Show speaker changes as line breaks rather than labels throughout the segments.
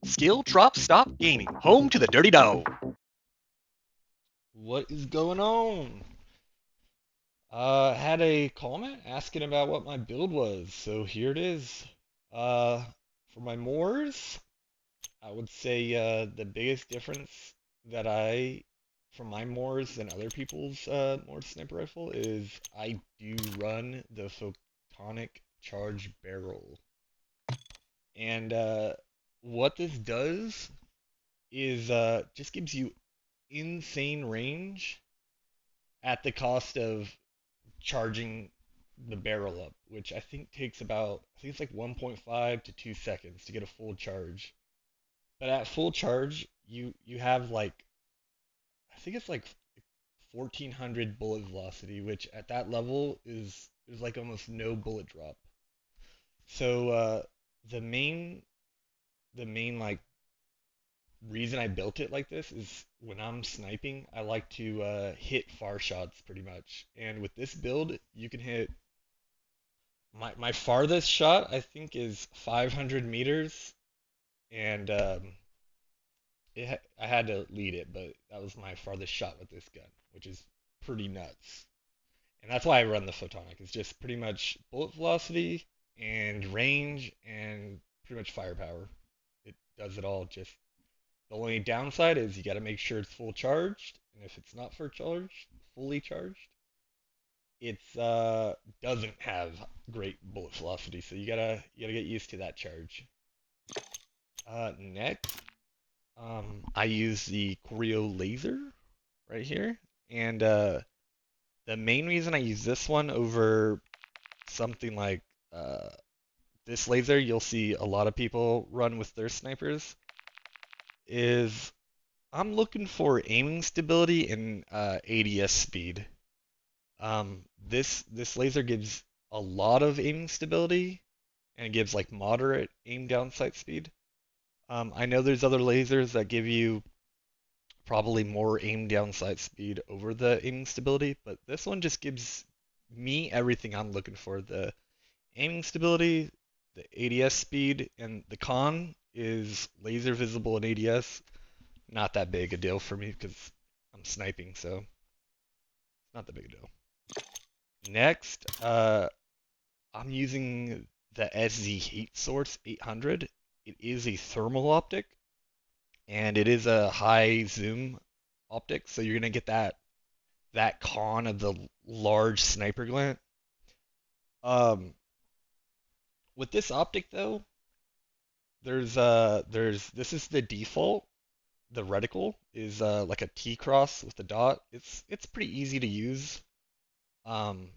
Skill Drop Stop Gaming, home to the Dirty Dough.
What is going on? Had a comment asking about what my build was, so here it is. Uh, for my Moors, I would say the biggest difference that from my Moors than other people's Moors sniper rifle is I do run the photonic charge barrel. And what this does is just gives you insane range at the cost of charging the barrel up, which I think it's like 1.5 to 2 seconds to get a full charge. But at full charge, you have like I think it's like 1400 bullet velocity, which at that level is there's like almost no bullet drop. So the main the main like reason I built it like this is when I'm sniping, I like to hit far shots pretty much. And with this build, you can hit my farthest shot, I think, is 500 meters, and I had to lead it, but that was my farthest shot with this gun, which is pretty nuts. And that's why I run the photonic. It's just pretty much bullet velocity and range and pretty much firepower. It does it all. Just the only downside is you got to make sure it's full charged, and if it's not fully charged, it's doesn't have great bullet velocity, so you gotta get used to that charge. Next, I use the Choreo laser right here, and the main reason I use this one over something like this laser you'll see a lot of people run with their snipers is I'm looking for aiming stability and ADS speed. This laser gives a lot of aiming stability and it gives like moderate aim down sight speed. I know there's other lasers that give you probably more aim down sight speed over the aiming stability, but this one just gives me everything I'm looking for. The aiming stability, the ADS speed, and the con is laser visible and ADS. Not that big a deal for me because I'm sniping, so it's not that big a deal. Next, I'm using the SZ Heat Source 800. It is a thermal optic, and it is a high zoom optic, so you're gonna get that con of the large sniper glint. Um, with this optic though, there's this is the default. The reticle is like a T cross with a dot. It's pretty easy to use. Um,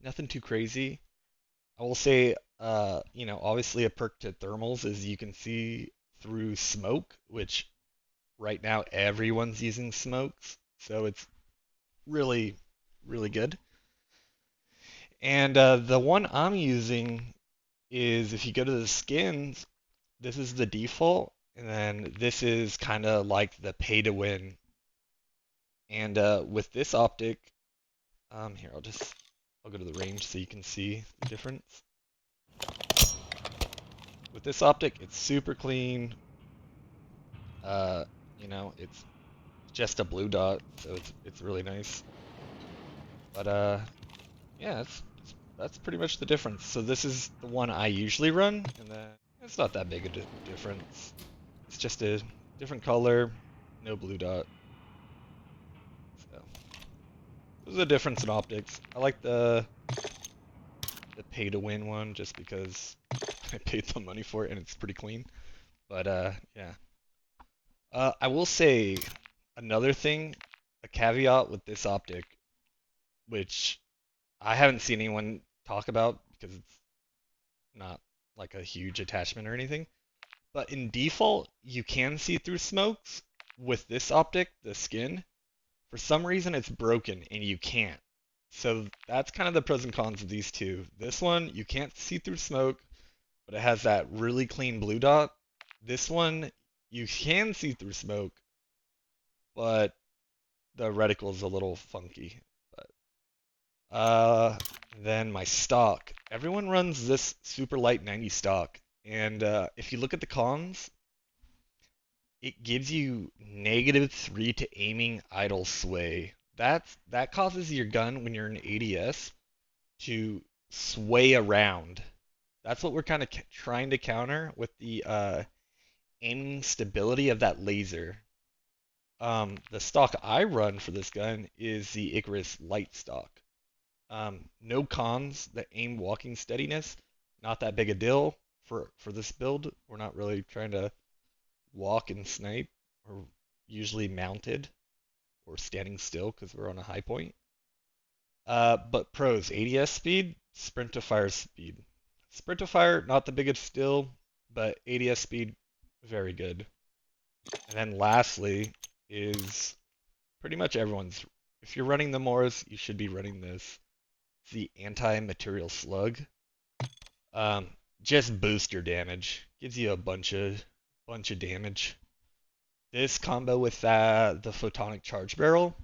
Nothing too crazy. I will say, obviously a perk to thermals is you can see through smoke, which right now everyone's using smokes, so it's really, really good. And the one I'm using is if you go to the skins, this is the default, and then this is kind of like the pay to win. And with this optic, here I'll go to the range so you can see the difference. With this optic, it's super clean. Uh, it's just a blue dot, so it's really nice. But yeah, that's pretty much the difference. So this is the one I usually run, and then it's not that big a difference. It's just a different color, no blue dot. So there's a difference in optics. I like the pay to win one just because I paid the money for it and it's pretty clean. But yeah. I will say another thing, a caveat with this optic, which I haven't seen anyone talk about because it's not like a huge attachment or anything. But in default, you can see through smokes. With this optic, the skin, for some reason it's broken and you can't. So that's kind of the pros and cons of these two. This one, you can't see through smoke, but it has that really clean blue dot. This one, you can see through smoke, but the reticle is a little funky. But then my stock. Everyone runs this super light 90 stock, And if you look at the cons, it gives you -3 to aiming idle sway. That causes your gun when you're in ADS to sway around. That's what we're kind of trying to counter with the aiming stability of that laser. The stock I run for this gun is the Icarus Light stock. No cons. The aim walking steadiness, not that big a deal for this build. We're not really trying to walk and snipe. We're usually mounted or standing still because we're on a high point. But pros, ADS speed, sprint to fire speed. Sprint to fire, not the biggest deal, but ADS speed, very good. And then lastly is pretty much everyone's. If you're running the Mors, you should be running this. It's the anti-material slug. Just booster damage. Gives you a bunch of damage. This combo with the photonic charge barrel,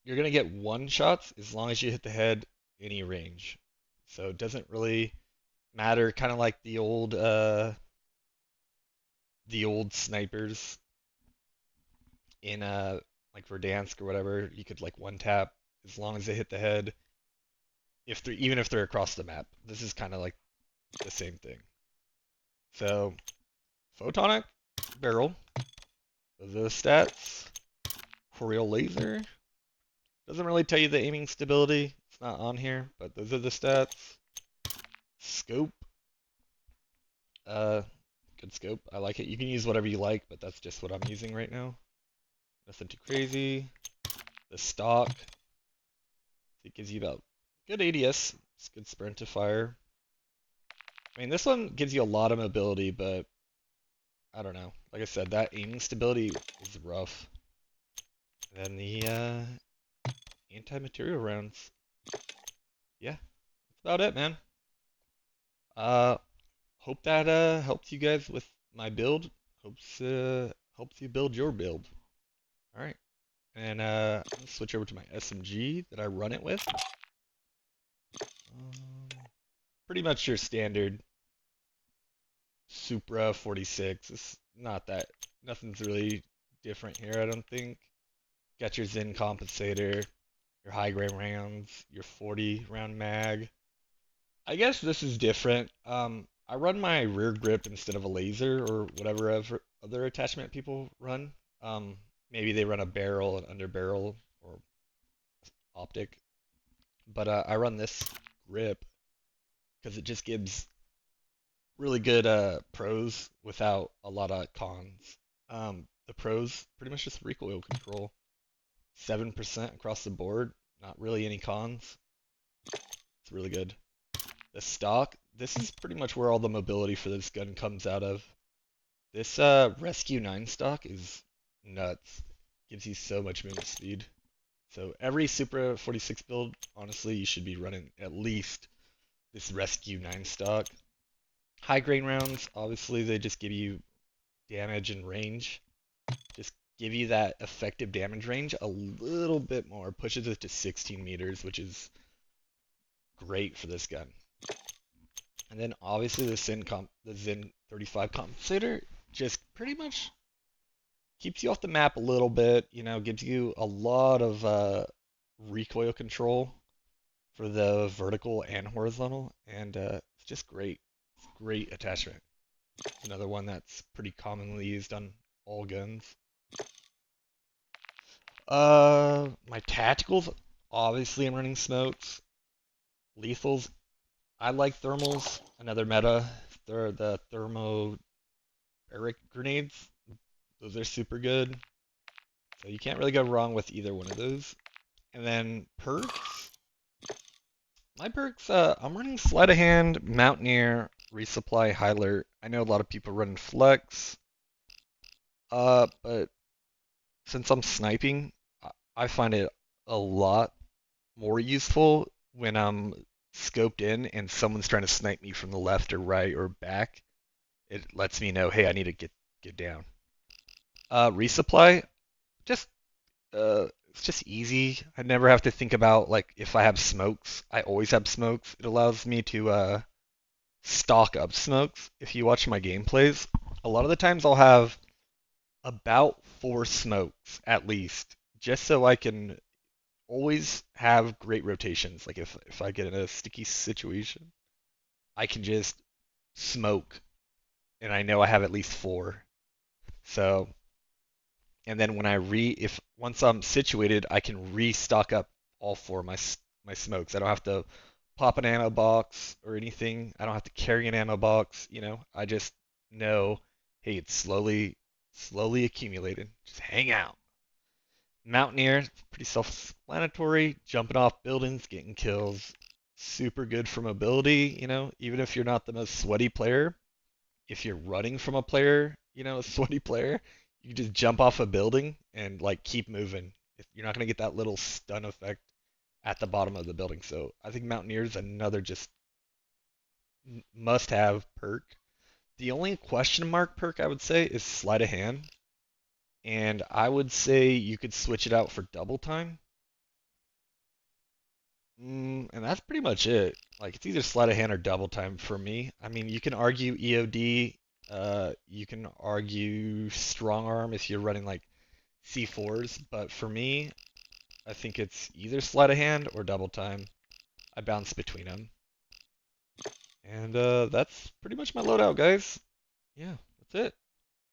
you're gonna get one shots as long as you hit the head any range. So it doesn't really matter. Kind of like the old snipers in like Verdansk or whatever. You could like one tap as long as they hit the head. If they're even if they're across the map, this is kind of like the same thing. So photonic barrel. Those are the stats. Corial laser. Doesn't really tell you the aiming stability. It's not on here, but those are the stats. Scope. Good scope. I like it. You can use whatever you like, but that's just what I'm using right now. Nothing too crazy. The stock. It gives you about good ADS. It's good sprint to fire. I mean, this one gives you a lot of mobility, but I don't know. Like I said, that aiming stability is rough. And then the anti-material rounds. Yeah, that's about it, man. Uh, hope that helps you guys with my build. Helps you build your build. All right, and I'm gonna switch over to my SMG that I run it with. Pretty much your standard Supra 46. It's not that nothing's really different here, I don't think. Got your Zen compensator, your high grade rounds, your 40 round mag. I guess this is different. I run my rear grip instead of a laser or whatever other attachment people run. Maybe they run a barrel, an under barrel, or optic. But I run this grip because it just gives really good pros without a lot of cons. The pros pretty much just recoil control, 7% across the board, not really any cons. It's really good. The stock, this is pretty much where all the mobility for this gun comes out of. This Rescue 9 stock is nuts. Gives you so much movement speed. So every Supra 46 build, honestly, you should be running at least this Rescue 9 stock. High grain rounds, obviously, they just give you damage and range. Just give you that effective damage range a little bit more. Pushes it to 16 meters, which is great for this gun. And then obviously the Zen 35 compensator just pretty much keeps you off the map a little bit, you know, gives you a lot of recoil control for the vertical and horizontal, and it's just great. It's a great attachment. It's another one that's pretty commonly used on all guns. My tacticals, obviously I'm running smokes. Lethals, I like thermals. Another meta, they're the thermo Eric grenades. Those are super good. So you can't really go wrong with either one of those. And then perks. My perks, I'm running sleight of hand, mountaineer, resupply, high alert. I know a lot of people run flex. But since I'm sniping, I find it a lot more useful when I'm scoped in and someone's trying to snipe me from the left or right or back. It lets me know, hey, I need to get down. Resupply, just it's just easy. I never have to think about like if I have smokes. I always have smokes. It allows me to stock up smokes. If you watch my gameplays, a lot of the times I'll have about 4 smokes at least, just so I can always have great rotations. Like if I get in a sticky situation, I can just smoke and I know I have at least 4. So, and then when I if once I'm situated, I can restock up all 4 of my smokes. I don't have to pop an ammo box or anything. I don't have to carry an ammo box, you know. I just know, hey, it's slowly accumulated. Just hang out. Mountaineer, pretty self-explanatory, jumping off buildings, getting kills, super good for mobility, you know, even if you're not the most sweaty player, if you're running from a player, you know, a sweaty player, you just jump off a building and like keep moving. You're not going to get that little stun effect at the bottom of the building. So I think Mountaineer is another just must-have perk. The only question mark perk I would say is sleight of hand, and I would say you could switch it out for double time. And that's pretty much it. Like it's either sleight of hand or double time for me. I mean, you can argue EOD, you can argue strong arm if you're running like C4s, but for me, I think it's either sleight of hand or double time. I bounce between them. And that's pretty much my loadout, guys. Yeah, that's it.